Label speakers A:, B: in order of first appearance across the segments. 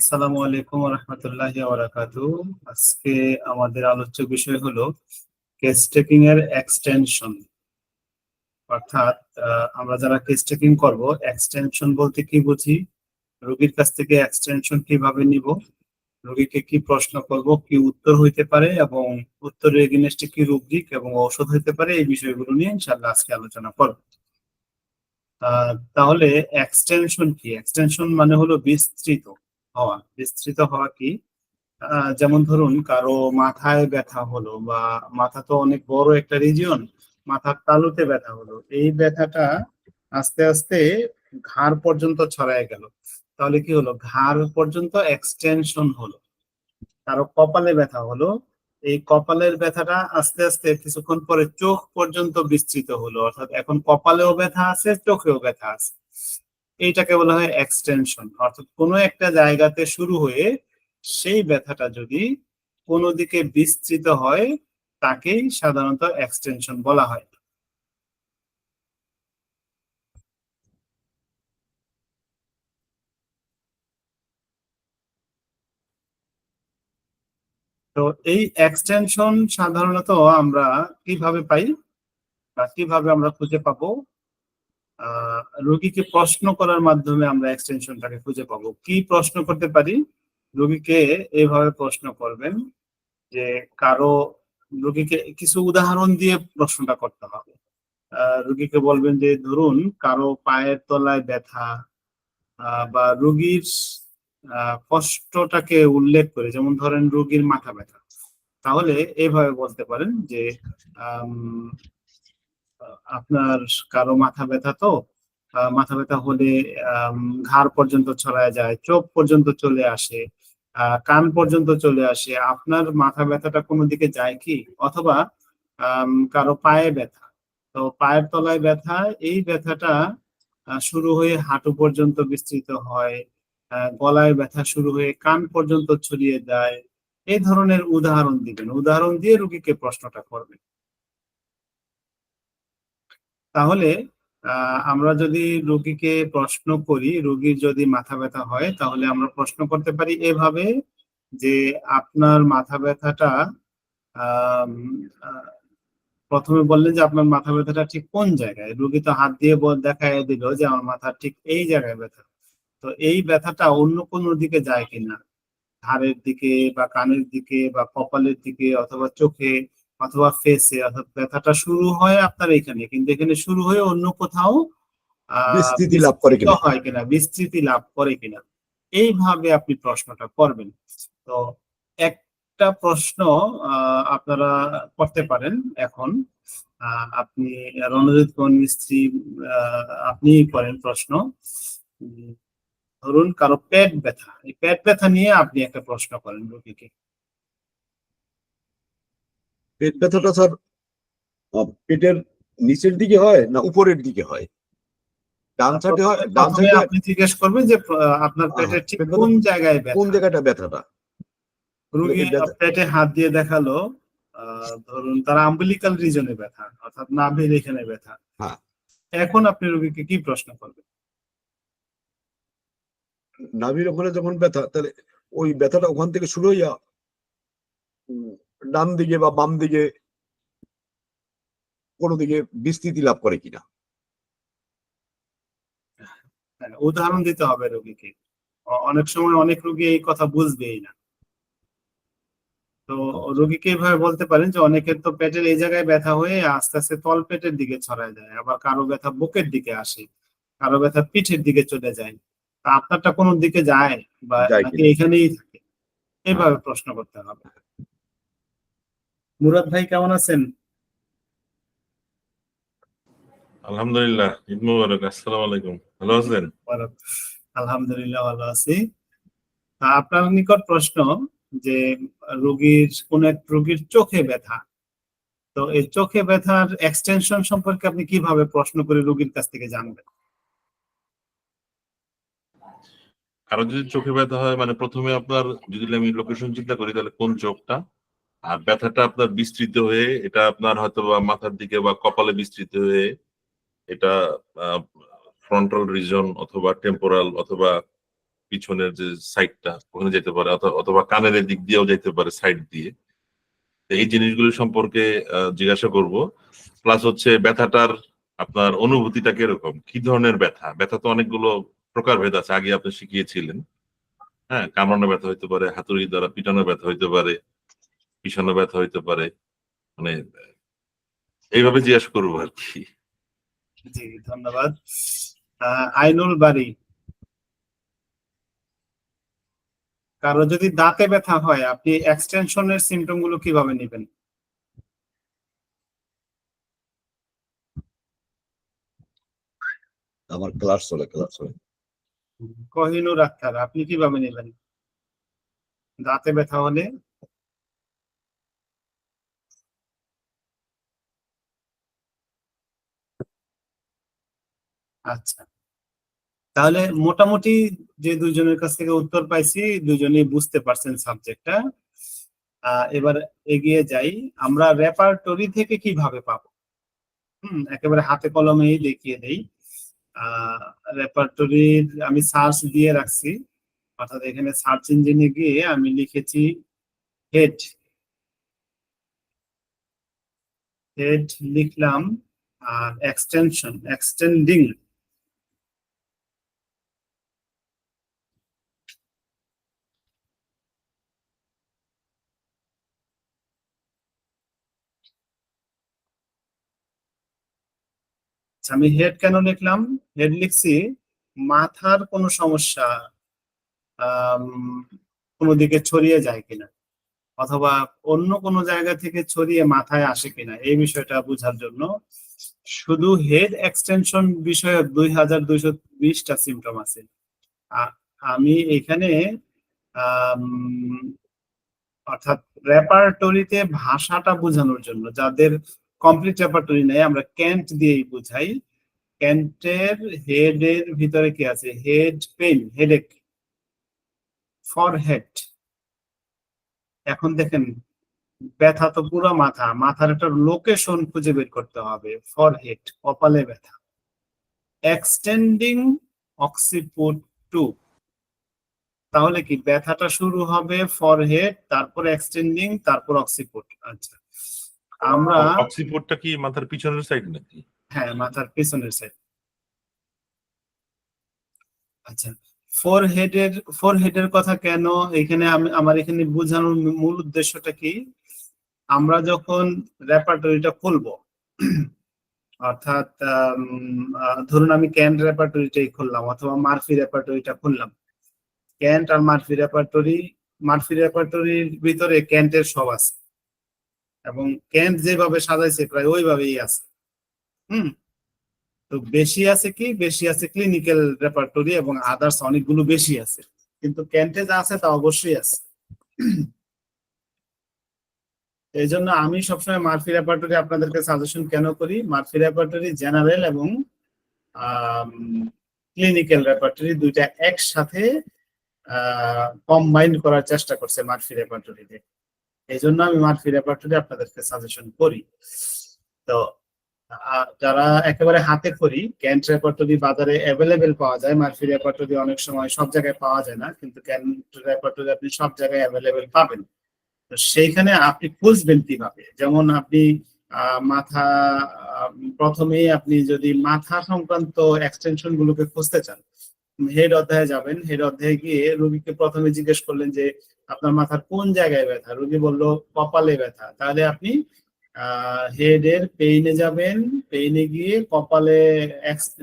A: আসসালামু আলাইকুম ওয়া রাহমাতুল্লাহি ওয়া বারাকাতুহু। আজকে আমাদের আলোচ্য বিষয় হলো কেস টেকিং এর এক্সটেনশন। অর্থাৎ আমরা যারা কেস টেকিং করব, এক্সটেনশন বলতে কি বুঝি, রোগীর কাছ থেকে এক্সটেনশন কিভাবে নিব, রোগীকে কি প্রশ্ন করব, কি উত্তর হইতে পারে এবং উত্তরের এগেইনস্টে কি রুব্রিক এবং ঔষধ হইতে পারে, এই বিষয়গুলো নিয়ে ইনশাআল্লাহ আজকে আলোচনা করব। তাহলে এক্সটেনশন কি? এক্সটেনশন মানে হলো বিস্তৃত হওয়া। বিস্তৃত হওয়া কি? যেমন ধরুন কারো মাথায় ব্যথা হলো, বা মাথা তো অনেক বড় একটা রিজিয়ন, মাথার তালুতে ব্যথা হলো, এই ব্যথাটা আস্তে আস্তে ঘাড় পর্যন্ত ছড়ায় গেল, তাহলে কি হলো? ঘাড় পর্যন্ত এক্সটেনশন হলো। কারো কপালে ব্যথা হলো, এই কপালের ব্যথাটা আস্তে আস্তে কিছুক্ষণ পরে চোখ পর্যন্ত বিস্তৃত হলো, অর্থাৎ এখন কপালেও ব্যথা আছে, চোখেও ব্যথা আছে। এইটাকে বলা হয় এক্সটেনশন। অর্থাৎ কোনো একটা জায়গাতে শুরু হয়ে সেই ব্যথাটা যদি কোনো দিকে বিস্তৃত হয়, তাকেই সাধারণত এক্সটেনশন বলা হয়। তো এই এক্সটেনশন সাধারণত আমরা কিভাবে পাই বা কিভাবে আমরা খুঁজে পাবো? রোগীকে প্রশ্ন করার মাধ্যমে আমরা এক্সটেনশনটাকে খুঁজে পাবো। কি প্রশ্ন করতে পারি? রোগীকে এইভাবে প্রশ্ন করবেন যে কারো, রোগীকে কিছু উদাহরণ দিয়ে প্রশ্নটা করতে হবে। রোগীকে বলবেন যে ধরুন কারো পায়ের তলায় ব্যথা, বা রোগীর কষ্টটাকে উল্লেখ করে, যেমন ধরেন রোগীর মাথা ব্যথা, তাহলে এইভাবে বলতে পারেন যে আম, আপনার কারো মাথা ব্যথা, তো মাথা ব্যথা হলে আম, ঘাড় পর্যন্ত ছড়ায় যায়, চোখ পর্যন্ত চলে আসে, কান পর্যন্ত চলে আসে। আপনার মাথা ব্যথাটা কোনো দিকে যায় কি? অথবা কারো পায়ে ব্যথা, তো পায়ের তলায় ব্যথা, এই ব্যথাটা শুরু হয়ে হাঁটু পর্যন্ত বিস্তৃত হয়, গলায় ব্যথা শুরু হয়ে কান পর্যন্ত ছড়িয়ে যায়। এই ধরনের উদাহরণ দিবেন, উদাহরণ দিয়ে রুগীকে প্রশ্নটা করবেন। তাহলে আমরা যদি রোগীকে প্রশ্ন করি, রোগীর যদি মাথা ব্যথা হয়, তাহলে আমরা প্রশ্ন করতে পারি এভাবে যে আপনার মাথা ব্যথাটা, আম, আহ, প্রথমে বললেন যে আপনার মাথা ব্যথাটা ঠিক কোন জায়গায়। রোগী তো হাত দিয়ে দেখায় দিল যে আমার মাথা ঠিক এই জায়গায় ব্যথা। তো এই ব্যথাটা অন্য কোনো দিকে যায় কিনা, ঘাড়ের দিকে বা কানের দিকে বা কপালের দিকে অথবা চোখে অথবা ফেসে, অর্থাৎ ব্যথাটা শুরু হয় আপনার এখানে, কিন্তু এখানে শুরু হয়ে অন্য কোথাও
B: বিস্তৃতি লাভ করে
A: বিস্তৃত
B: কিনা।
A: হয় কিনা, বিস্তৃতি লাভ করে কিনা, এইভাবে আপনি প্রশ্নটা করবেন। তো একটা প্রশ্ন আপনারা করতে পারেন এখন। আপনি রণজিৎ কোন স্ত্রী, আপনি করেন প্রশ্ন। উম, ধরুন কারো পেট ব্যথা, এই পেট ব্যথা নিয়ে আপনি একটা প্রশ্ন করেন রোগীকে।
B: পেট ব্যথাটা স্যার পেটের নিচের দিকে হয় না উপরের দিকে হয়? ডান সাইডে হয়,
A: প্রথমে
B: ডান
A: প্রথমে
B: সাইডে।
A: আপনি জিজ্ঞেস করবেন যে আপনার পেটের ঠিক
B: পেট ব্যথা
A: কোন জায়গায়
B: কোন
A: ব্যথা।
B: জায়গাটা ব্যথাটা?
A: রুগী
B: এই ব্যথা
A: পেটে হাত দিয়ে দেখালো, ধরুন তার আম্বিলিকাল রিজনে ব্যথা, অর্থাৎ নাভির এখানে ব্যথা।
B: হ্যাঁ,
A: এখন আপনি রুগীকে কি প্রশ্ন করবেন?
B: নাভির ওখানে যখন ব্যথা, তাহলে ওই ব্যথাটা ওখান থেকে শুরু হইয়া উম, ডান দিকে বা বাম দিকে কোনো দিকে বিস্তৃতি লাভ করে কিনা।
A: হ্যাঁ, উদাহরণ দিতে হবে রোগীকে। অনেক সময় অনেক রোগী এই কথা বুঝবেই না। তো রোগীকে এইভাবে বলতে পারেন যে অনেকের তো পেটের এই জায়গায় ব্যথা হয়ে আস্তে আস্তে তল পেটের দিকে ছড়ায় যায়, আবার কারো ব্যথা বুকের দিকে আসে, কারো ব্যথা পিঠের দিকে চলে যায়। তা আপনারটা কোন দিকে যায়, বা
B: যায়
A: নাকি
B: কিনা।
A: এখানেই থাকে?
B: হ্যাঁ,
A: এইভাবে প্রশ্ন করতে হবে। মুরাদ ভাই কেমন আছেন?
C: আলহামদুলিল্লাহ, ঈদ মুবারক। আসসালামু আলাইকুম। ভালো আছেন?
A: আলহামদুলিল্লাহ ভালো আছি। আপনার নিকট প্রশ্ন যে রোগীর কোন এক রোগীর চোখে ব্যথা, তো এই চোখে ব্যথার এক্সটেনশন সম্পর্কে আপনি কিভাবে প্রশ্ন করে রোগীর কাছ থেকে জানবেন?
C: কারো যদি চোখে ব্যথা হয়, মানে প্রথমে আপনার যদি আমি লোকেশন চিন্তা করি, তাহলে কোন চোখটা, আর ব্যথাটা আপনার বিস্তৃত হয়ে এটা আপনার হয়তো বা মাথার দিকে বা কপালে বিস্তৃত হয়ে এটা ফ্রন্টাল রিজন অথবা টেম্পোরাল অথবা পিছনের যে সাইডটা ওখানে যেতে পারে, অথবা কানের দিক দিয়েও যেতে পারে সাইড দিয়ে। তো এই জিনিসগুলো সম্পর্কে জিজ্ঞাসা করব। প্লাস হচ্ছে ব্যথাটার আপনার অনুভূতিটা কিরকম, কি ধরনের ব্যথা? ব্যথা তো অনেকগুলো প্রকারভেদ আছে, আগে আপনি শিখিয়েছিলেন। হ্যাঁ, কামড়ানো ব্যথা হইতে পারে, হাতুড়ি দ্বারা পিটানো ব্যথা হইতে পারে, পিছানো ব্যথা হইতে পারে, মানে এইভাবে জিজ্ঞাসা করবো আর কি।
A: জি, ধন্যবাদ। আইনুল বাড়ি, কারো যদি দাঁতে ব্যথা হয় আপনি এক্সটেনশনের সিমটম গুলো কিভাবে নেবেন?
B: আমার ক্লাস চলে।
A: কোহিনুর আক্তার, আপনি কিভাবে নেবেন দাঁতে ব্যথা হলে? আচ্ছা, তাহলে মোটামুটি যে দুজনের কাছ থেকে উত্তর পাইছি, দুজনেই বুঝতে পারছেন সাবজেক্টটা। এবার এগিয়ে যাই, আমরা রেপার্টরি থেকে কিভাবে পাবো? একেবারে হাতে কলমেই দেখিয়ে দেই। রেপার্টরির আমি সার্চ দিয়ে রাখছি, অর্থাৎ এখানে সার্চ ইঞ্জিনে গিয়ে আমি লিখেছি হেড, লিখলাম, আর এক্সটেন্ডিং, আমি হেড কেন লিখলাম? হেড লিখছি মাথার কোনো সমস্যা আম, কোনো দিকে ছড়িয়ে যায় কিনা, অথবা অন্য কোনো জায়গা থেকে ছড়িয়ে মাথায় আসে কিনা, এই বিষয়টা বোঝার জন্য। শুধু হেড এক্সটেনশন বিষয়ে 2220টা সিমটম আছে। আমি এখানে আম, অর্থাৎ রেপার্টরিতে ভাষাটা বোঝানোর জন্য, যাদের কমপ্লিট রেপার্টরি নেই আমরা ক্যান্ট দিয়েই বুঝাই। ক্যান্টের হেড এর ভিতরে কি আছে? Head pain, headache, forehead. এখন দেখেন, ব্যথা তো পুরো মাথার একটা লোকেশন খুঁজে বের করতে হবে। ফরহেড, কপালে ব্যথা। এক্সটেন্ডিং অক্সিপুট 2, তাহলে কি ব্যথাটা শুরু হবে ফরহেড, তারপর এক্সটেন্ডিং, তারপর অক্সিপুট। আচ্ছা, আমরা
C: অক্সিপোর্টটা কি মাথার পিছনের সাইড নাকি?
A: হ্যাঁ, মাথার পিছনের সাইড। আচ্ছা, ফোরহেডের কথা কেন এখানে আমার এখানে বোঝানোর মূল উদ্দেশ্যটা কি? আমরা যখন রেপার্টরিটা খুলবো, অর্থাৎ ধরুন আমি ক্যান্ট রেপার্টরিটাই খুললাম, অথবা মার্ফি রেপার্টরিটা খুললাম। ক্যান্ট আর মার্ফি রেপার্টরির ভিতরে ক্যান্টের সব আছে, এবং ক্যান্ট যেভাবে সাজাইছে প্রায় ওইভাবেই আছে। তো বেশি আছে ক্লিনিক্যাল রেপার্টরি এবং আদার্স অনেকগুলো বেশি আছে, কিন্তু ক্যান্টে যা আছে তা অবশ্যই আছে। এই জন্য আমি সবসময় মার্ফি রেপার্টরি আপনাদেরকে সাজেশন কেন করি, মার্ফি রেপার্টরি জেনারেল এবং ক্লিনিক্যাল রেপার্টরি দুইটা একসাথে কম্বাইন্ড করার চেষ্টা করছে মার্ফি রেপার্টরিতে। এই জন্য আমি মার্ফি রেপার্টরি আপনাদেরকে সাজেশন করি। তো যারা একেবারে হাতে করি, ক্যান্ট রেপার্টরি বাজারে অ্যাভেলেবেল পাওয়া যায়, মার্ফি রেপার্টরি অনেক সময় সব জায়গায় পাওয়া যায় না, কিন্তু ক্যান্ট রেপার্টরি আপনি সব জায়গায় অ্যাভেলেবেল পাবেন। তো সেইখানে আপনি খুঁজবেন কিভাবে? যেমন আপনি মাথা, প্রথমেই আপনি যদি মাথা সংক্রান্ত এক্সটেনশন গুলোকে খুঁজতে চান, হেড অধ্যায়ে যাবেন। হেড অধ্যায়ে গিয়ে রোগীকে প্রথমে জিজ্ঞেস করলেন যে আপনার মাথার কোন জায়গায় ব্যথা, রোগী বলল কপালে ব্যথা, তাহলে আপনি হেড এর পেইনে যাবেন, পেইনে গিয়ে কপালে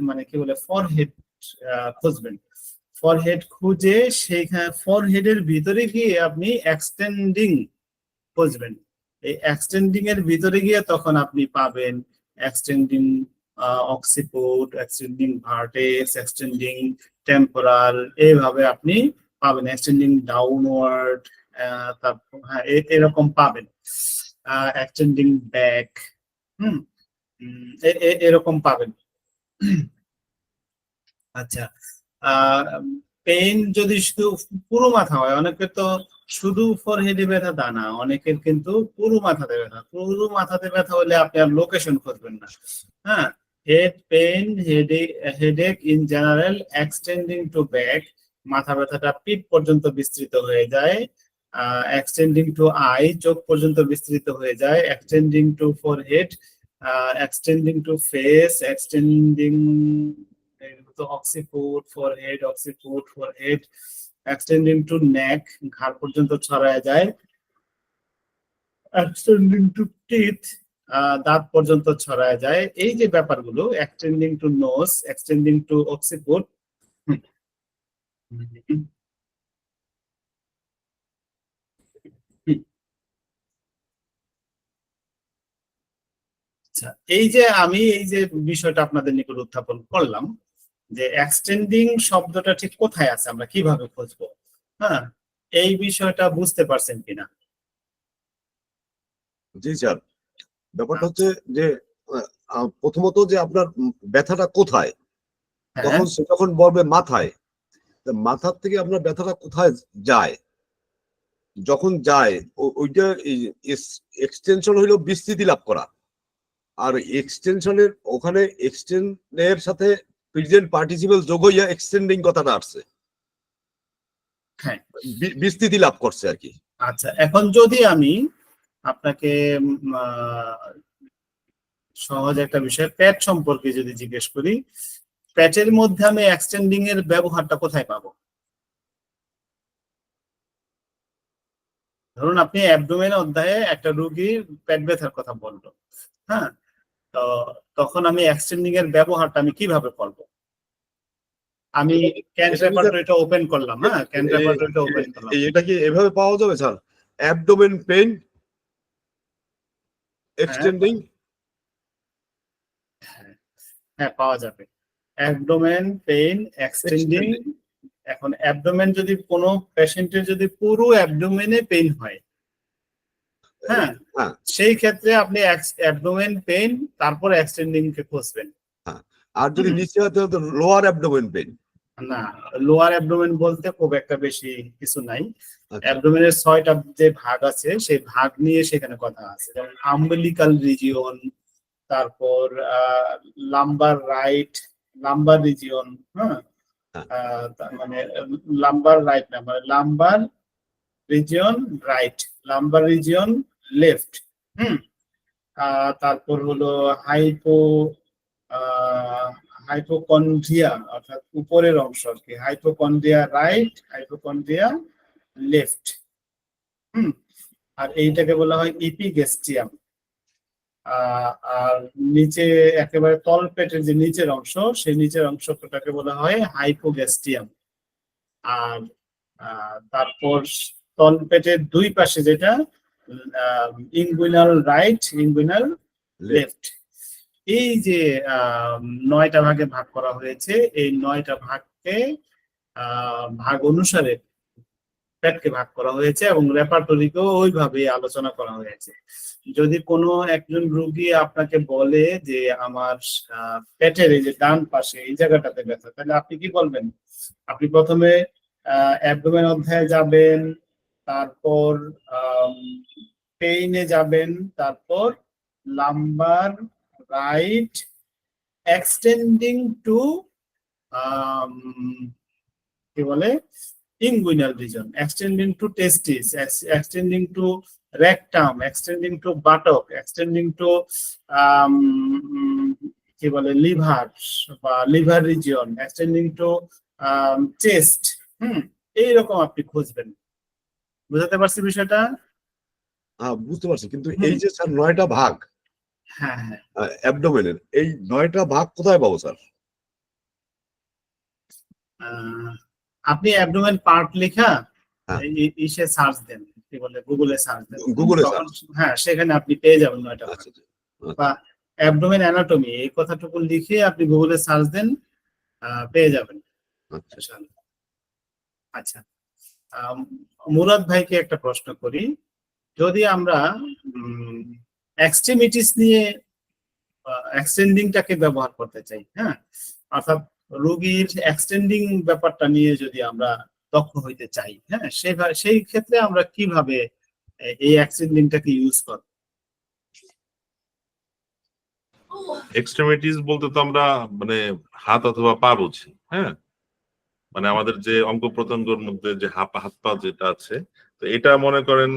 A: মানে কি বলে ফরহেড খুঁজবেন। ফরহেড খুঁজে সেইখানে ফরহেডের ভিতরে গিয়ে আপনি এক্সটেন্ডিং খুঁজবেন। এই এক্সটেন্ডিং এর ভিতরে গিয়ে তখন আপনি পাবেন extending occiput, extending vertex, extending temporal, এইভাবে আপনি পাবেন। এক্সটেন্ডিং ডাউনওয়ার্ড, তারপর হ্যাঁ এরকম পাবেন। এক্সটেন্ডিং ব্যাক, এরকম পাবেন। আচ্ছা, পেইন যদি শুধু পুরো মাথা হয়, অনেকের তো শুধু ফরহেডে ব্যথা তা না, অনেকের কিন্তু পুরো মাথাতে ব্যথা। পুরো মাথাতে ব্যথা হলে আপনি আর লোকেশন খুঁজবেন না। হ্যাঁ, head pain, headache in general, extending to back, মাথা ব্যথাটা পিঠ পর্যন্ত বিস্তৃত হয়ে যায়, এক্সটেন্ডিং টু আই, চোখ পর্যন্ত বিস্তৃত হয়ে যায়, extending to forehead, extending to face, extending to occiput forehead, occiput forehead, extending to neck, ঘাড় পর্যন্ত ছড়ায় যায়, extending to teeth, দাঁত পর্যন্ত ছড়ায় যায়। এই যে ব্যাপারগুলো, extending to nose, extending to occiput, আচ্ছা, এই যে আমি এই যে বিষয়টা আপনাদের নিকট উত্থাপন করলাম যে এক্সটেন্ডিং শব্দটা ঠিক কোথায় আছে, আমরা কিভাবে খুঁজবো, হ্যাঁ, এই বিষয়টা বুঝতে পারছেন কিনা?
B: জি স্যার, ব্যাপারটা হচ্ছে যে প্রথমত যে আপনার ব্যথাটা কোথায়,
A: হ্যাঁ,
B: তখন সে যখন বলবে মাথায়, তা মাথার থেকে আপনার ব্যথাটা কোথায় যায়, যখন যায় ওইটা এক্সটেনশন হইলো বিস্তৃতি লাভ করা, আর এক্সটেনশনের ওখানে এক্সটেন্ডের সাথে প্রেজেন্ট পার্টিসিপল যোগ হইয়া এক্সটেন্ডিং কথাটা আসছে,
A: হ্যাঁ,
B: বিস্তৃতি লাভ করছে আর কি।
A: আচ্ছা, এখন যদি আমি আপনাকে সহজ একটা বিষয় পেট সম্পর্কে যদি জিজ্ঞেস করি, পেটের মধ্যে আমি এক্সটেন্ডিং এর ব্যবহারটা কোথায় পাবো? ধরুন আপনি অ্যাবডোমেন অধ্যায়ে একটা রোগীর পেট ব্যথার কথা বললো, হ্যাঁ, তো তখন আমি এক্সটেন্ডিং এর ব্যবহারটা আমি কিভাবে করবো? আমি ক্যান রেপার্টরিটা ওপেন করলাম, হ্যাঁ, ক্যান রেপার্টরিটা ওপেন করলাম,
B: এটা কি এভাবে পাওয়া যাবে স্যার? অ্যাবডোমেন পেইন এক্সটেন্ডিং,
A: হ্যাঁ পাওয়া যাবে, অ্যাবডোমেন পেইন এক্সটেন্ডিং। এখন অ্যাবডোমেন যদি কোনো পেশেন্টের যদি পুরো অ্যাবডোমেনে পেইন হয়, হ্যাঁ, সেই ক্ষেত্রে আপনি অ্যাবডোমেন পেইন তারপর এক্সটেন্ডিং কে খুঁজবেন।
B: আর যদি নিচে হতে হতো লোয়ার অ্যাবডোমেন পেইন,
A: না, লোয়ার অ্যাবডোমেন বলতে খুব একটা বেশি কিছু নাই।
B: আচ্ছা।
A: অ্যাবডোমেনের 6টা যে ভাগ আছে সেই ভাগ নিয়ে সেখানে কথা আছে, যেমন আম্বিলিকাল রিজিয়ন, তারপর লাম্বার রাইট, লাম্বার রিজিয়ন, হ্যাঁ, মানে লাম্বার রাইট না, মানে lumber region right, lumber region left, তারপর হলো হাইপোকন্ড্রিয়া অর্থাৎ উপরের অংশ আর কি, হাইপোকন্ড্রিয়া রাইট, হাইপোকন্ড্রিয়া লেফট, আর এইটাকে বলা হয় ইপিগ্যাস্ট্রিয়াম। আর নিচে একেবারে তলপেটের যে নিচের অংশ, সেই নিচের অংশটাকে বলা হয় হাইপোগ্যাস্ট্রিয়াম। আর তারপর তলপেটের দুই পাশে যেটা ইনগুইনাল রাইট, ইনগুইনাল লেফট। এই যে 9টা ভাগে ভাগ করা হয়েছে, এই 9টা ভাগকে ভাগ অনুসারে পেটকে ভাগ করা হয়েছে এবং রেপার্টরিকেও ওইভাবে আলোচনা করা হয়েছে। যদি কোনো একজন রোগী আপনাকে বলে যে আমার পেটের এই যে ডান পাশে এই জায়গাটাতে ব্যথা, তাহলে আপনি কি বলবেন? আপনি প্রথমে অ্যাবডোমেন অধ্যায়ে যাবেন, তারপর পেইনে যাবেন, তারপর লাম্বার রাইট এক্সটেন্ডিং টু কি বলে inguinal region, extending to testis, extending to rectum, extending to buttock, extending to কি বলে লিভার বা liver region, extending to chest, এইরকম আপনি খুঁজবেন। বুঝতে পারছি বিষয়টা?
B: বুঝতে পারছি, কিন্তু এই যে স্যার 9টা ভাগ,
A: হ্যাঁ হ্যাঁ,
B: অ্যাবডোমেনের এই 9টা ভাগ কোথায় পাবো স্যার?
A: আপনি অ্যাবডোমেন পার্ট লেখা ইসে সার্চ দেন, কি বলে গুগলে সার্চ দেন,
B: গুগলে,
A: হ্যাঁ, সেখানে আপনি পেয়ে যাবেন 9টা ভাগ। বা অ্যাবডোমেন অ্যানাটমি এই কথাটুকু লিখে আপনি গুগলে সার্চ দেন, পেয়ে যাবেন। আচ্ছা, মুরাদ ভাইকে একটা প্রশ্ন করি, যদি আমরা এক্সট্রিমিটিস নিয়ে এক্সটেন্ডিংটাকে ব্যবহার করতে চাই, হ্যাঁ, অর্থাৎ রোগীর এক্সটেন্ডিং ব্যাপারটা নিয়ে যদি আমরা দক্ষ হইতে চাই, হ্যাঁ, সেই ক্ষেত্রে আমরা কিভাবে এই এক্সটেন্ডিংটাকে ইউজ করব?
C: এক্সট্রিমিটিস বলতে তো আমরা মানে হাত অথবা পা বুঝি, হ্যাঁ, মানে আমাদের যে অঙ্গ প্রত্যঙ্গের মধ্যে যে হাত পা যেটা আছে, তো এটা মনে করেন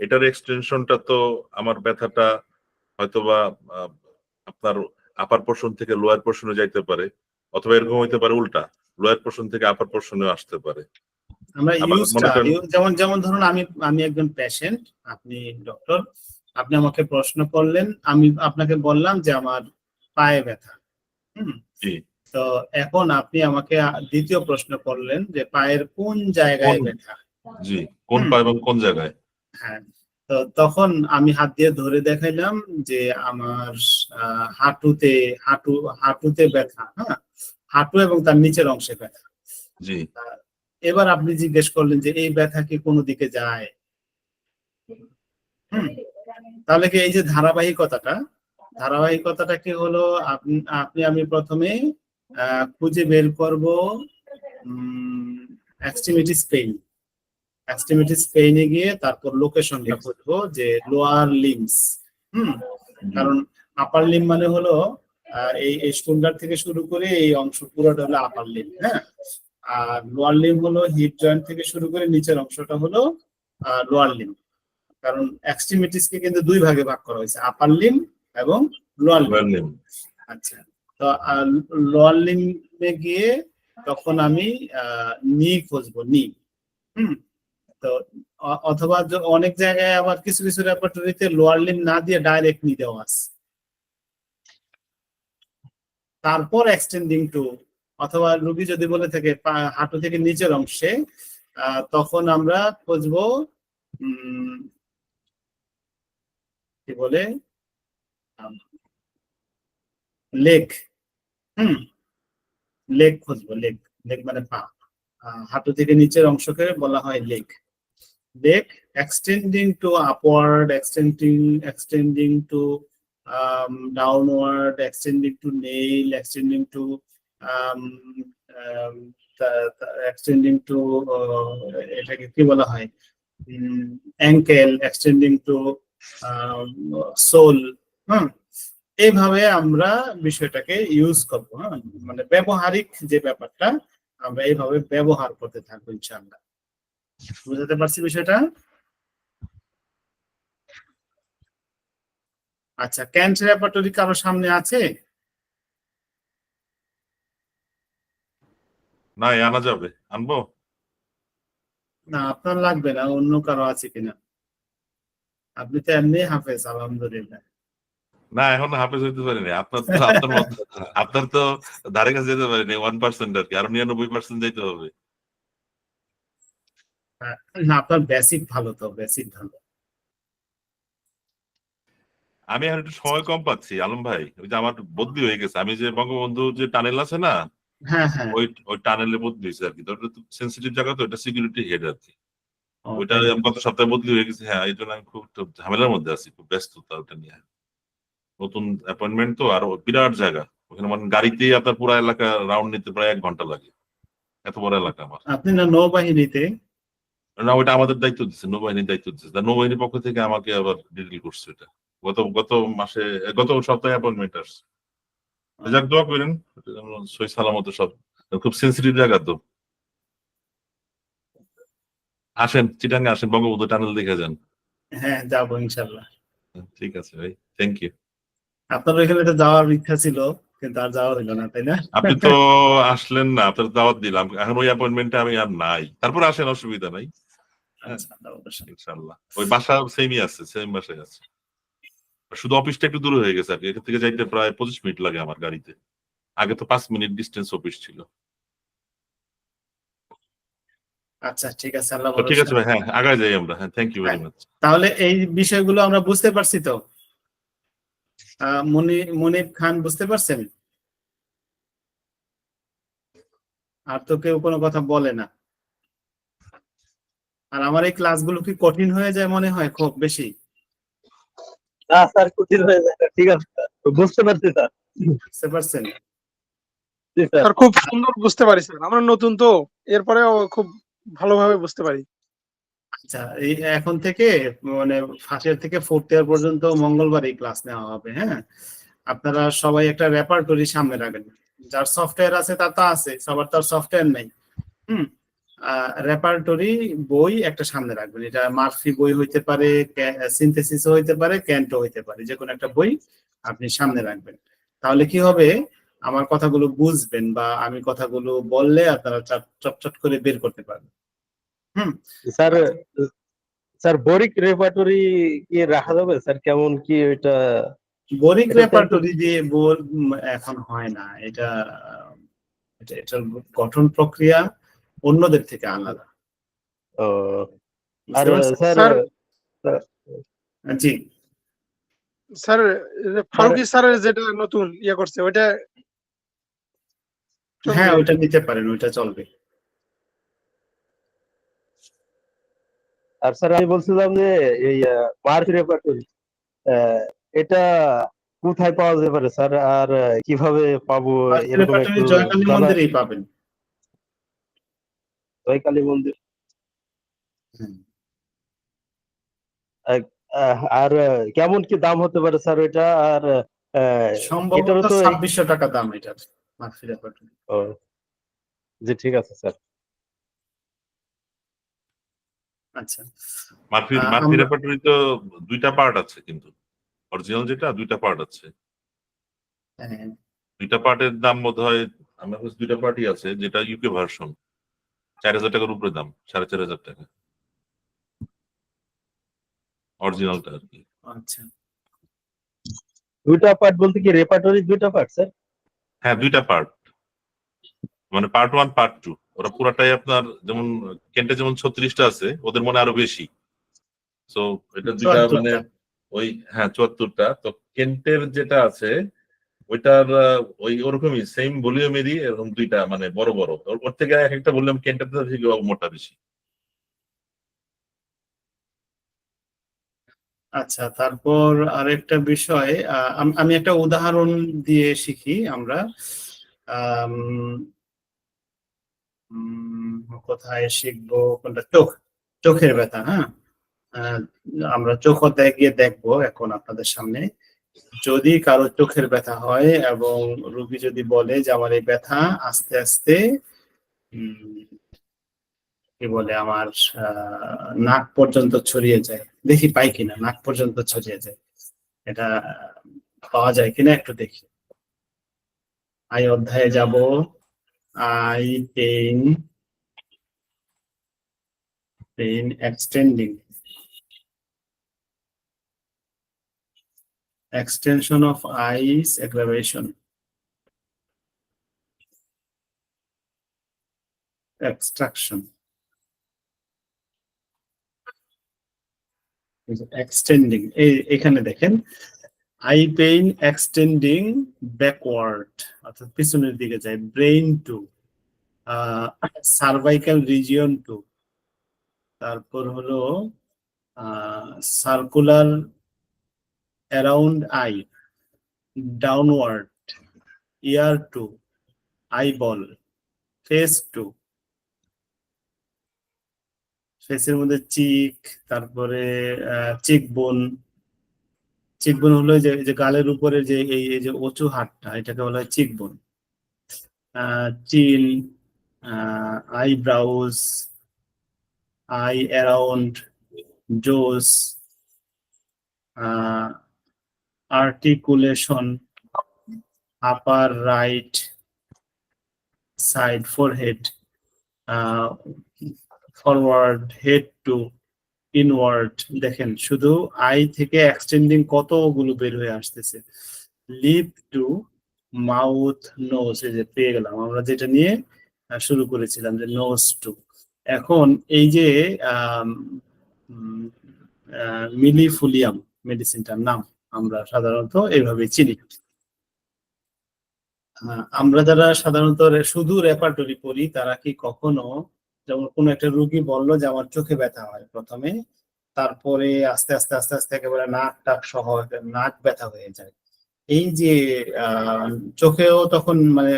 C: এটার এক্সটেনশনটা তো আমার ব্যথাটা হয়তোবা আপনার আপার পোর্শন থেকে লোয়ার পোর্শনে যাইতে পারে, অথবা এরকম হইতে পারে উল্টা, লোয়ার পোর্শন থেকে আপার পোর্শনে আসতে পারে।
A: আমরা
C: আবার মনে
A: ইউজটা
C: করেন
A: যেমন যেমন ধরুন আমি একজন পেশেন্ট, আপনি ডক্টর, আপনি আমাকে প্রশ্ন করলেন, আমি আপনাকে বললাম যে আমার পায়ে ব্যথা।
C: জি
A: তো এখন আপনি আমাকে দ্বিতীয় প্রশ্ন করলেন যে পায়ের কোন জায়গায়
C: কোন
A: ব্যথা।
C: জি কোন পা এবং কোন জায়গায়।
A: হ্যাঁ, তো তখন আমি হাত দিয়ে ধরে দেখাইলাম যে আমার হাঁটুতে হাঁটুতে ব্যথা, হ্যাঁ, হাঁটু এবং তার নিচের অংশে ব্যথা।
C: জি
A: এবার আপনি জিজ্ঞেস করলেন যে এই ব্যথা কি কোনো দিকে যায়? তাহলে কি এই যে ধারাবাহিকতাটা কি হলো, আপনি আমি প্রথমে খুঁজে বের করব এক্সট্রিমিটিস পেইনে গিয়ে তারপর লোকেশনটা খুঁজবো যে লোয়ার লিম্বস। কারণ আপার লিম মানে হলো এই শোল্ডার থেকে শুরু করে এই অংশ পুরোটা হলো আপার লিম, হ্যাঁ, আর লোয়ার লিম হলো হিপ জয়েন্ট থেকে শুরু করে নিচের অংশটা হলো লোয়ার লিম। কারণ এক্সট্রিমিটিস কে কিন্তু দুই ভাগে ভাগ করা হয়েছে, আপার লিম এবং লোয়ার লিম। আচ্ছা, তো লোয়ার লিমে গিয়ে তখন আমি নি খুঁজবো, নি। তো অথবা অনেক জায়গায় আবার কিছু কিছু রেপার্টরিতে লোয়ার লিম না দিয়ে ডাইরেক্ট নি দেওয়া আছে, তারপর এক্সটেন্ডিং টু, অথবা রোগী যদি বলে থাকে হাঁটু থেকে নিচের অংশে, তখন আমরা খুঁজবো কি বলে লেগ। লেগ খুঁজবো, লেগ মানে পা, হাঁটু থেকে নিচের অংশকে বলা হয় leg. Extending to upward, extending to downward, extending to nail, extending to extending to এটাকে কি বলা হয়, ankle, extending to sole। এইভাবে আমরা বিষয়টাকে ইউজ করবো, হ্যাঁ, মানে ব্যবহারিক যে ব্যাপারটা আমরা এইভাবে ব্যবহার করতে থাকবো ইনশাআল্লাহ। বুঝতে পারছি বিষয়টা? আচ্ছা, ক্যান্ট রেপার্টরি কারো সামনে আছে?
C: না, আনা যাবে, আনবো
A: না, আপনার লাগবে না, অন্য কারো আছে কিনা? আপনি তো এমনি হাফেজ আলহামদুলিল্লাহ।
C: না, এখন হাফেজ হইতে পারিনি। আপনার তো ধারে কাছে যেতে পারিনি 1% আর কি, আরো 99% যাইতে হবে।
A: না, আপনার বেসিক ভালো, তো বেসিক ভালো।
C: আমি এখন একটু সময় কম পাচ্ছি আলম ভাই, ওই যে আমার বদলি হয়ে গেছে, আমি যে বঙ্গবন্ধু যে টানেল আছে না,
A: হ্যাঁ হ্যাঁ,
C: ওই টানেলে বদলি হয়েছে আর কি। তো ওটা সেন্সিটিভ জায়গা, তো এটা সিকিউরিটি হেড আর কি। ওইটা আমি গত সপ্তাহে বদলি হয়ে গেছে। হ্যাঁ, এই জন্য আমি খুব ঝামেলার মধ্যে আছি, খুব ব্যস্ততা ওটা নিয়ে। নতুন অ্যাপয়েন্টমেন্ট তো, আর বিরাট জায়গা ওখানে, মানে গাড়িতেই আপনার পুরো এলাকা রাউন্ড নিতে প্রায় 1 ঘন্টা লাগে, এত বড় এলাকা আমার।
A: আপনি না নৌবাহিনীতে?
C: না, ওইটা আমাদের দায়িত্ব দিচ্ছে, নৌবাহিনীর দায়িত্ব দিচ্ছে, নৌবাহিনীর পক্ষ থেকে আমাকে আবার ডিটেল করছে এটা। গত সপ্তাহে অ্যাপয়েন্টমেন্ট আসছে। যাক, দোয়া করেন সই সালামত সব। খুব সেন্সিটিভ জায়গা তো। আসেন চিটাঙ্গে, আসেন, বঙ্গবন্ধু টানেল দেখে যান।
A: হ্যাঁ, যাবো ইনশাল্লাহ।
C: ঠিক আছে ভাই, থ্যাংক ইউ।
A: আপনার ওইখানে তো যাওয়ার ইচ্ছা ছিল, কিন্তু আর যাওয়া হইলো না, তাই না?
C: আপনি তো আসলেন না, আপনার দাওয়াত দিলাম, এখন ওই অ্যাপয়েন্টমেন্টে আমি আর নাই। তারপর আসেন, অসুবিধা নাই, ইনশাআল্লাহ। ওই বাসা সেমই আছে, সেম বাসায় আছে, শুধু অফিসটা একটু দূরে হয়ে গেছে আর কি। এখান থেকে যাইতে প্রায় 25 মিনিট লাগে আমার গাড়িতে, আগে তো 5 মিনিট ডিস্টেন্স অফিস ছিল।
A: আচ্ছা, ঠিক আছে, আল্লাহ
C: ঠিক আছে
A: ভরসা।
C: ভাই, হ্যাঁ আগায় যাই আমরা। হ্যাঁ, থ্যাংক ইউ ভেরি মাচ।
A: তাহলে এই বিষয়গুলো আমরা বুঝতে পারছি তো? মনিব খান বুঝতে পারছেন? আর তো কেউ কোনো কথা বলে না। আর আমার এই ক্লাসগুলো কি কঠিন হয়ে যায় মনে হয় খুব বেশি?
D: না স্যার, কঠিন হয়ে যায় না, ঠিক আছে বুঝতে পারছি স্যার।
A: বুঝতে পারছেন?
E: স্যার খুব সুন্দর বুঝতে পারি স্যার, আমরা নতুন তো, এরপরেও খুব ভালোভাবে বুঝতে পারি।
A: আচ্ছা, এই এখন থেকে মানে ফার্স্ট ইয়ার থেকে 4th ইয়ার পর্যন্ত মঙ্গলবার এই ক্লাস নেওয়া হবে, হ্যাঁ। আপনারা সবাই একটা রেপার্টরি সামনে রাখবেন, যার সফটওয়্যার আছে তার তো আছে, সবার তো সফটওয়্যার নাই। হুম। রেপার্টরি বই একটা সামনে রাখবেন, এটা মার্ফি বই হইতে পারে, সিনথেসিস হইতে পারে, ক্যান্টো হইতে পারে, যে কোনো একটা বই আপনি সামনে রাখবেন। তাহলে কি হবে, আমার কথাগুলো বুঝবেন বা আমি কথাগুলো বললে আপনারা চটচট করে বের করতে পারবেন। হুম।
D: স্যার, স্যার বরিক রেপার্টরি কি রাখা যাবে স্যার? কেমন কি ওইটা?
A: বোরিক
D: এটা তো
A: রেপার্টরি দিয়ে বই এখন হয় না, এটার গঠন প্রক্রিয়া অন্যদের থেকে আলাদা।
D: ও, আর
A: বুঝতে পারছেন?
D: স্যার,
E: স্যার,
A: জি।
E: স্যার ফারুকী স্যারের যেটা নতুন করছে ওইটা
A: হ্যাঁ,
E: চলবে?
A: ওইটা নিতে পারেন, ওইটা চলবে।
D: আর স্যার আমি বলছিলাম যে এই মার্ক রেপার্টরি এটা কোথায় পাওয়া যেতে পারে স্যার, আর কিভাবে পাবো
A: মার্ফি
D: এরকম
A: রেপার্টরি
D: একটু
A: জয়কালী
D: জানা।
A: মন্দিরেই পাবেন।
D: জয়কালী মন্দির।
A: হুম।
D: আর কেমন কি দাম হতে পারে স্যার ওইটা? আর এটারও
A: সম্ভবত
D: তো
A: 2600 টাকা দাম এটার, মার্ফি রেপার্টরি।
D: ও, জি ঠিক আছে স্যার।
A: আচ্ছা।
C: মার্ফি
A: আমরা
C: রেপার্টরি তো দুইটা পার্ট আছে, কিন্তু অরিজিনাল যেটা দুইটা পার্ট আছে।
A: হ্যাঁ,
C: দুইটা পার্টের দাম বোধ হয়, আমার কাছে দুইটা পার্টই আছে, যেটা ইউকে ভার্সন 4000 টাকার উপরে দাম, 4500 টাকা অরিজিনালটা আর কি।
A: আচ্ছা।
D: দুইটা পার্ট বলতে কি রেপার্টরি দুইটা পার্ট স্যার?
C: হ্যাঁ, দুইটা পার্ট, মানে পার্ট 1 পার্ট 2, ওরা পুরাটাই আপনার, যেমন কেন্টে যেমন 36টা আছে, ওদের মনে আরো বেশি। সো এটা দুইটা মানে
A: 74টা।
C: ওই, হ্যাঁ 74টা। তো কেন্টের যেটা আছে ওইটার ওই ওরকমই সেম ভলিউমেরই এরকম দুইটা, মানে বড় বড়, ওর থেকে এক একটা বললাম কেন্টার থেকে মোটা বেশি।
A: আচ্ছা, তারপর আরেকটা বিষয়, আমি একটা উদাহরণ দিয়ে শিখি আমরা। আম, কোথায় শিখবো, কোনটা, চোখের ব্যথা। হ্যাঁ, আহ, আমরা চোখ গিয়ে দেখবো এখন আপনাদের সামনে। যদি কারো চোখের ব্যথা হয় এবং রোগী যদি বলে যে আমার এই ব্যথা আস্তে আস্তে উম, কি বলে, আমার নাক পর্যন্ত ছড়িয়ে যায়, দেখি পাই কিনা, নাক পর্যন্ত ছড়িয়ে যায়, এটা পাওয়া যায় কিনা একটু দেখি। আই অধ্যায়ে যাব। I pain, extending, extension of eyes aggravation, extraction, extending, এখানে দেখেন আই পেইন এক্সটেন্ডিং ব্যাকওয়ার্ড, অর্থাৎ পিছনের দিকে যায়, brain to, cervical region to, তারপর হলো circular around eye, downward, ear to, eyeball, face to, ফেসের মধ্যে চিক, তারপরে চিক বোন, হলো যে গালের উপরে যে এই যে উঁচু হাড়টা, এটাকে বলা হয় চিক বোন। চিন, আইব্রাউজ, আই অ্যারাউন্ড, জোস, articulation, upper right side forehead, forward head to, inward. দেখেন শুধু আই থেকে এক্সটেন্ডিং কতগুলো বের হয়ে আসতেছে, লিপ টু, মাউথ, নোজ, এই যে পেয়ে গেলাম আমরা যেটা নিয়ে শুরু করেছিলাম, যে নোজ টু। এখন এই যে মিলিফুলিয়াম মেডিসিনটার নাম আমরা সাধারণত এইভাবে চিনি। আমরা যারা সাধারণত শুধু রেপার্টরি পড়ি, তারা কি কখনো, যেমন কোনো একটা রুগী বললো যে আমার চোখে ব্যথা হয় প্রথমে, তারপরে আস্তে আস্তে আস্তে আস্তে একেবারে নাক টাক সহ নাক ব্যথা হয়ে যায়, এই যে চোখেও তখন মানে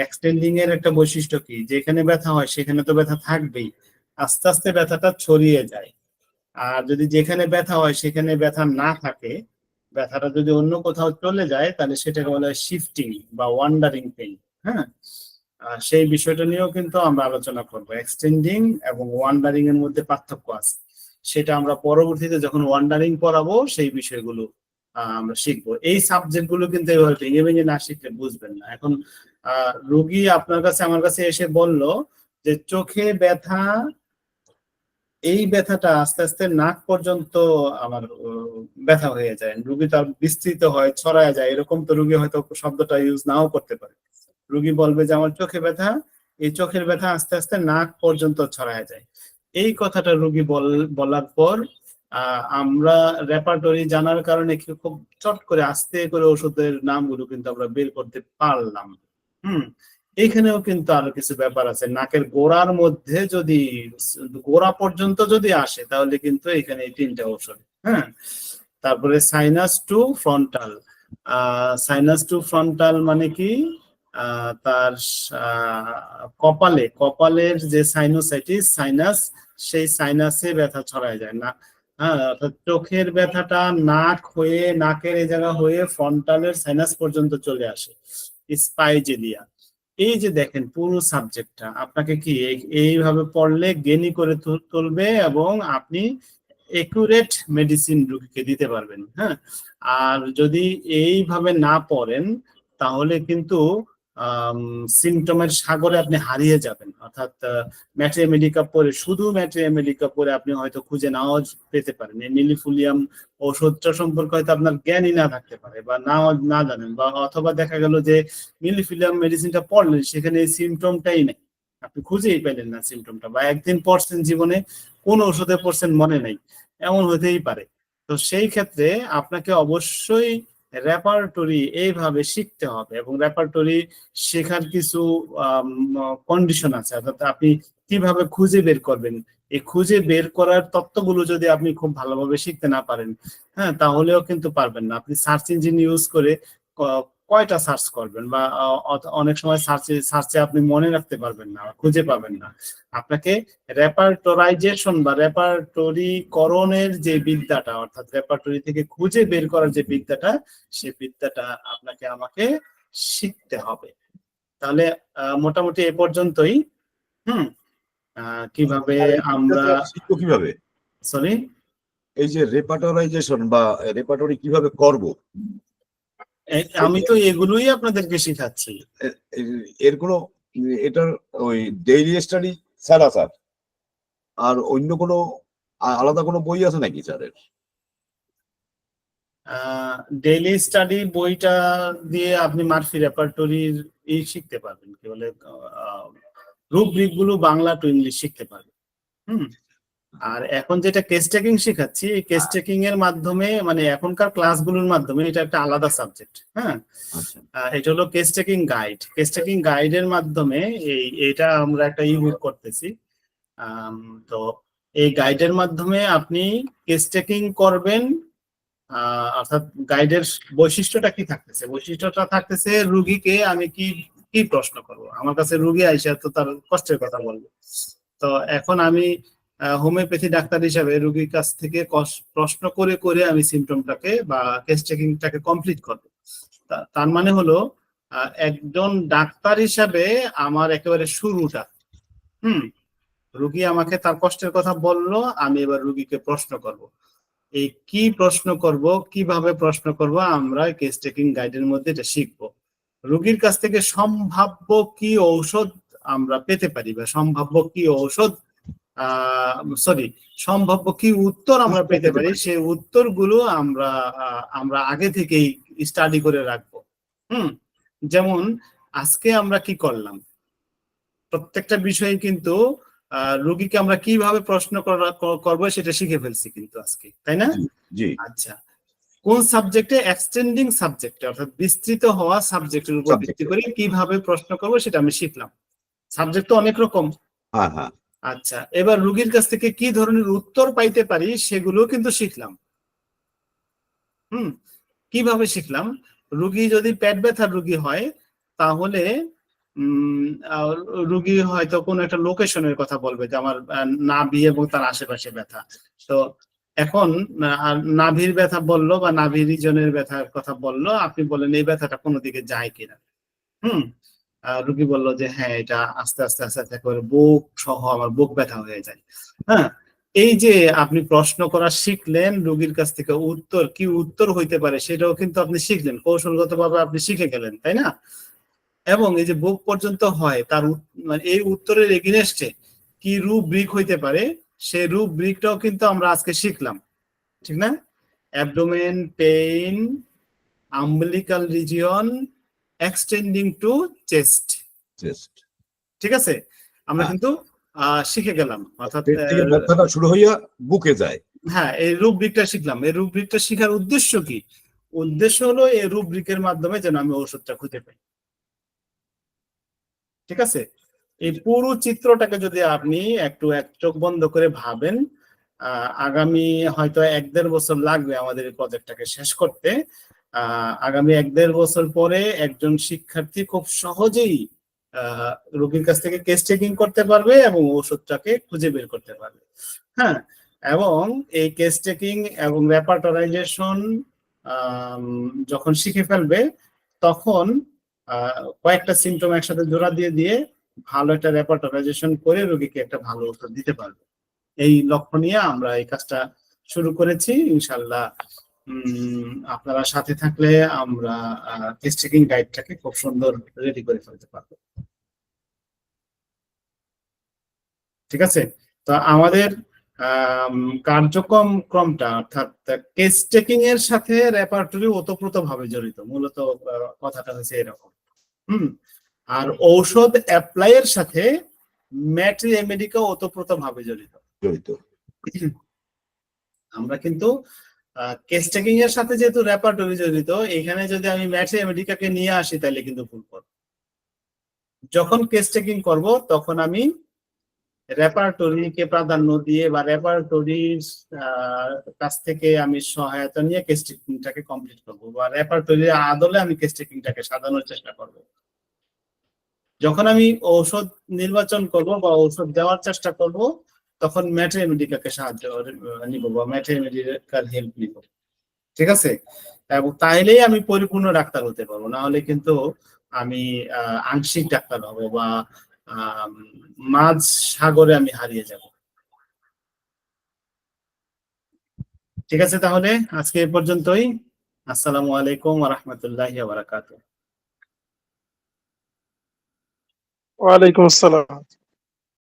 A: এক্সটেন্ডিং এর একটা বৈশিষ্ট্য কি, যেখানে ব্যথা হয় সেখানে তো ব্যথা থাকবেই, আস্তে আস্তে ব্যথাটা ছড়িয়ে যায়। আর যদি যেখানে ব্যথা হয় সেখানে ব্যথা না থাকে, ব্যথাটা যদি অন্য কোথাও চলে যায়, তাহলে সেটাকে বলা হয় শিফটিং বা ওয়ান্ডারিং পেইন। হ্যাঁ, সেই বিষয়টা নিয়েও কিন্তু আমরা আলোচনা করব। এক্সটেন্ডিং এবং ওয়ান্ডারিং এর মধ্যে পার্থক্য আছে, সেটা আমরা পরবর্তীতে যখন ওয়ান্ডারিং পড়াবো সেই বিষয়গুলো আমরা শিখবো। এই সাবজেক্ট গুলো কিন্তু এইভাবে ভেঙে ভেঙে না শিখলে বুঝবেন না। এখন রোগী আপনার কাছে আমার কাছে এসে বলল যে চোখে ব্যথা, এই ব্যথাটা আস্তে আস্তে নাক পর্যন্ত আমার ব্যথা হয়ে যায়, রোগী তার বিস্তৃত হয়, ছড়ায় যায়, এরকম তো রোগী হয়তো শব্দটা ইউজ নাও করতে পারে। রোগী বলবে যে আমার চোখে ব্যথা, এই চোখের ব্যথা আস্তে আস্তে নাক পর্যন্ত ছড়ায় যায়। এই কথাটা রোগী বলার পর আমরা রেপার্টরি জানার কারণে খুব চট করে আস্তে করে ওষুধের নামগুলো কিন্তু আমরা বের করতে পারলাম। এইখানেও কিন্তু আরো কিছু ব্যাপার আছে। নাকের গোড়ার মধ্যে যদি গোড়া পর্যন্ত যদি আসে তাহলে কিন্তু এখানে এই তিনটা ওষুধ। হ্যাঁ, তারপরে sinus to frontal. Sinus to frontal মানে কি, তার কপালের যে সাইনোসাইটিস সাইনাস, সেই সাইনাসে ব্যথা ছড়ায় যায় না। হ্যাঁ, অর্থাৎ চোখের ব্যথাটা নাক হয়ে, নাকের এই জায়গা হয়ে ফ্রন্টালের সাইনাস পর্যন্ত চলে আসে, স্পাইজেলিয়া। এই যে দেখেন পুরো সাবজেক্টটা আপনাকে কি এইভাবে পড়লে জ্ঞানী করে তুলবে এবং আপনি একুরেট মেডিসিন রোগীকে দিতে পারবেন। হ্যাঁ, আর যদি এইভাবে না পড়েন তাহলে কিন্তু সিমটমের সাগরে আপনি হারিয়ে যাবেন। অর্থাৎ ম্যাট্রিয়া মেডিকা পড়ে, শুধু ম্যাট্রিয়া মেডিকা পড়ে আপনি হয়তো খুঁজে নাও পেতে পারেন। এই মিলিফুলিয়াম ওষুধটা সম্পর্কে হয়তো আপনার জ্ঞানই না থাকতে পারে বা না জানেন, বা অথবা দেখা গেল যে মিলিফুলিয়াম মেডিসিনটা পড়লেন সেখানে এই সিমটমটাই নেই, আপনি খুঁজেই পেলেন না সিমটমটা, বা একদিন পড়ছেন জীবনে কোন ওষুধে পড়ছেন মনে নেই, এমন হতেই পারে। তো সেই ক্ষেত্রে আপনাকে অবশ্যই রেপার্টরি এইভাবে শিখতে হবে, এবং রেপার্টরি শেখার কিছু কন্ডিশন আছে। অর্থাৎ আপনি কিভাবে খুঁজে বের করবেন, এই খুঁজে বের করার তত্ত্বগুলো যদি আপনি খুব ভালোভাবে শিখতে না পারেন, হ্যাঁ, তাহলেও কিন্তু পারবেন না। আপনি সার্চ ইঞ্জিন ইউজ করে কয়টা সার্চ করবেন, বা অনেক সময় সার্চে আপনি মনে রাখতে পারবেন না, খুঁজে পাবেন না। আপনাকে রেপার্টরাইজেশন বা রেপার্টরি করণের যে বিদ্যাটা, অর্থাৎ রেপার্টরি থেকে খুঁজে বের করার যে বিদ্যাটা, সেই বিদ্যাটা আপনাকে আমাকে শিখতে হবে। তাহলে মোটামুটি এ পর্যন্তই। কিভাবে আমরা
B: শিখবো কিভাবে,
A: সরি
B: এই যে রেপার্টরাইজেশন বা রেপার্টরি কিভাবে করব,
A: আমি তো এগুলোই আপনাদেরকে শেখাচ্ছি।
B: এর কোনো এটার ওই ডেইলি স্টাডি ছাড়া স্যার আর অন্য কোনো আলাদা কোনো বই আছে নাকি স্যারের?
A: ডেইলি স্টাডি বইটা দিয়ে আপনি মার্ফি রেপার্টরির শিখতে পারবেন, কি বলে রুব্রিক গুলো বাংলা টু ইংলিশ শিখতে পারবেন। আর এখন যেটা কেস টেকিং শেখাচ্ছি, এই কেস টেকিং এর মাধ্যমে, মানে এখনকার ক্লাসগুলোর মাধ্যমে, এটা একটা আলাদা সাবজেক্ট। হ্যাঁ, এটা হলো case taking guide. Case taking গাইডের মাধ্যমে এটা আমরা একটা ইবুক করতেছি। তো এই গাইডের মাধ্যমে আপনি কেস টেকিং করবেন। অর্থাৎ গাইডের বৈশিষ্ট্যটা কি থাকতেছে, বৈশিষ্ট্যটা থাকতেছে রুগীকে আমি কি কি প্রশ্ন করব। আমার কাছে রুগী আইসা তো তার কষ্টের কথা বলবে, তো এখন আমি হোমিওপ্যাথি ডাক্তার হিসাবে রোগীর কাছ থেকে প্রশ্ন করে করে আমি সিমটমটাকে বা কেস টেকিংটাকে কমপ্লিট করব। তার মানে হলো একজন ডাক্তার হিসাবে আমার একেবারে শুরুটা, রোগী আমাকে তার কষ্টের কথা বললো, আমি এবার রোগীকে প্রশ্ন করব। এই কি প্রশ্ন করব, কিভাবে প্রশ্ন করব, আমরা কেস টেকিং গাইডের মধ্যে এটা শিখবো। রোগীর কাছ থেকে সম্ভাব্য কি ঔষধ আমরা পেতে পারি, বা সম্ভাব্য কি ঔষধ সম্ভাব্য কি উত্তর আমরা পেতে পারি, সেই উত্তরগুলো আমরা আগে থেকেই স্টাডি করে রাখবো। যেমন আজকে আমরা কি করলাম, প্রত্যেকটা বিষয়ে কিন্তু রোগীকে আমরা কিভাবে প্রশ্ন করবো সেটা শিখে ফেলছি কিন্তু আজকে, তাই না?
B: জি।
A: আচ্ছা, কোন সাবজেক্টে, এক্সটেন্ডিং সাবজেক্টে, অর্থাৎ বিস্তৃত হওয়া সাবজেক্টের উপর ভিত্তি করে কিভাবে প্রশ্ন করবো সেটা আমি শিখলাম। সাবজেক্ট তো অনেক রকম।
B: হ্যাঁ হ্যাঁ।
A: আচ্ছা, এবার রোগীর কাছ থেকে কি ধরনের উত্তর পাইতে পারি সেগুলো কিন্তু শিখলাম। কিভাবে শিখলাম, রোগী যদি পেট ব্যথার রোগী হয় তাহলে রোগী হয়তো কোনো একটা লোকেশনের কথা বলবে যে আমার নাভি এবং তার আশেপাশে ব্যথা। তো এখন নাভির ব্যথা বললো বা নাভি রিজনের ব্যথার কথা বললো, আপনি বলেন এই ব্যথাটা কোনো দিকে যায় কিনা। রোগী বলল যে হ্যাঁ এটা আস্তে আস্তে আস্তে আস্তে করে বুক সহ আমার বুক ব্যথা হয়ে যায়। হ্যাঁ, এই যে আপনি প্রশ্ন করা শিখলেন, রোগীর কাছ থেকে উত্তর কি উত্তর হইতে পারে সেটাও কিন্তু আপনি শিখলেন, কৌশলগতভাবে আপনি শিখে গেলেন, তাই না? এবং এই যে বুক পর্যন্ত হয় তার মানে এই উত্তরের এগেইনস্টে কি রুব্রিক হইতে পারে সেই রুব্রিকটাও কিন্তু আমরা আজকে শিখলাম, ঠিক না? Abdomen pain, umbilical region extending to chest,
B: Just,
A: ঠিক আছে? আমরা
B: হ্যাঁ।
A: কিন্তু শিখে গেলাম, অর্থাৎ
B: পেট থেকে ব্যথাটা শুরু হইয়া বুকে যায়।
A: হ্যাঁ এই রুব্রিকটা শিখলাম। এই রুব্রিকটা শেখার উদ্দেশ্য কি? উদ্দেশ্য হলো এই রুব্রিকের মাধ্যমে যেন আমি ওষুধটা খুঁজে পাই, ঠিক আছে? এই পুরো চিত্রটাকে যদি আপনি একটু এক চোখ বন্ধ করে ভাবেন, আগামী হয়তো 1-1.5 বছর লাগবে আমাদের এই প্রজেক্টটাকে শেষ করতে। আগামী 1-1.5 বছর পরে একজন শিক্ষার্থী খুব সহজেই রোগীর কাছ থেকে কেস টেকিং করতে পারবে এবং ওষুধটাকে খুঁজে বের করতে পারবে। হ্যাঁ, এবং এই কেস টেকিং এবং রেপার্টরাইজেশন যখন শিখে ফেলবে তখন কয়েকটা সিমটম একসাথে জোড়া দিয়ে দিয়ে ভালো একটা রেপার্টরাইজেশন করে রোগীকে একটা ভালো ওষুধ দিতে পারবে। এই লক্ষ্য নিয়ে আমরা এই কাজটা শুরু করেছি। ইনশাল্লাহ আপনারা সাথে থাকলে আমরা কেস টেকিং গাইডটাকে খুব সুন্দর রেডি করে ফেলতে পারবো, ঠিক আছে? তো আমাদের কার্যক্রম ক্রমটা অর্থাৎ কেস টেকিং এর সাথে রেপার্টরি ওতপ্রোত ভাবে জড়িত, মূলত কথাটা হচ্ছে এরকম। আর ঔষধ অ্যাপ্লাই এর সাথে ম্যাট্রি রেমেডিকা ওতপ্রোত ভাবে জড়িত। আমরা কিন্তু কেস টেকিং এর সাথে যেহেতু রেপার্টরি জড়িত, এখানে যদি আমি ম্যাট্রি রেমেডিকাকে নিয়ে আসি তাহলে কিন্তু ভুল করব। যখন কেস টেকিং করব তখন আমি রেপার্টরিকে প্রাধান্য দিয়ে বা রেপার্টরির কাছ থেকে আমি সহায়তা নিয়ে কেস টেকিংটাকে কমপ্লিট করব, বা রেপার্টরির আদলে আমি কেস টেকিংটাকে সাজানোর চেষ্টা করব। যখন আমি ঔষধ নির্বাচন করব বা ঔষধ দেওয়ার চেষ্টা করব তখন ম্যাট্রি রেমেডিকাকে সাহায্য নিব বা ম্যাট্রি রেমেডিকার হেল্প নিব, ঠিক আছে? এবং তাইলেই আমি পরিপূর্ণ ডাক্তার হতে পারবো, না হলে কিন্তু আমি আংশিক ডাক্তার হব বা মাঝ সাগরে আমি হারিয়ে যাব। ঠিক আছে, তাহলে আজকে এই পর্যন্তই। আসসালামু আলাইকুম ওয়া রাহমাতুল্লাহি ওয়া বারাকাতুহু।
E: ওয়ালাইকুম আসসালাম।